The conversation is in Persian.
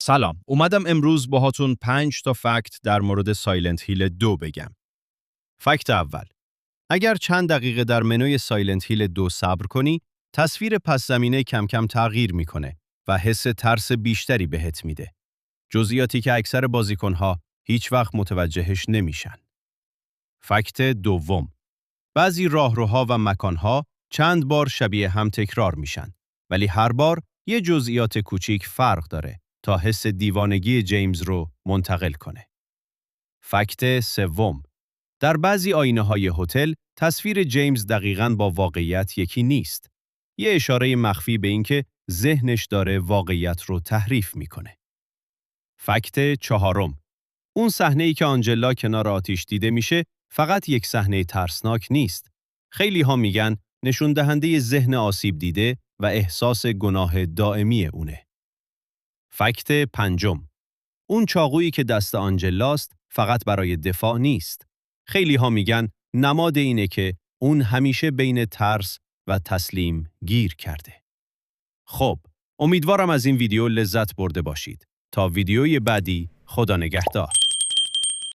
سلام. اومدم امروز باهاتون 5 تا فکت در مورد سایلنت هیل 2 بگم. فکت اول. اگر چند دقیقه در منوی سایلنت هیل 2 صبر کنی، تصویر پس زمینه کم کم تغییر میکنه و حس ترس بیشتری بهت میده. جزئیاتی که اکثر بازیکنها هیچ وقت متوجهش نمیشن. فکت دوم. بعضی راهروها و مکانها چند بار شبیه هم تکرار میشن، ولی هر بار یه جزئیات کوچیک فرق داره تا حس دیوانگی جیمز رو منتقل کنه. فکت سوم. در بعضی آینه‌های هتل تصویر جیمز دقیقاً با واقعیت یکی نیست. یه اشاره مخفی به اینکه ذهنش داره واقعیت رو تحریف میکنه. فکت چهارم. اون صحنه‌ای که آنجلا کنار آتیش دیده میشه فقط یک صحنه ترسناک نیست. خیلی ها میگن نشون دهنده ذهن آسیب دیده و احساس گناه دائمی اونه. فکت پنجم. اون چاقویی که دست آنجلاست فقط برای دفاع نیست. خیلی ها میگن نماد اینه که اون همیشه بین ترس و تسلیم گیر کرده. خب، امیدوارم از این ویدیو لذت برده باشید. تا ویدیوی بعدی، خدا نگهدار.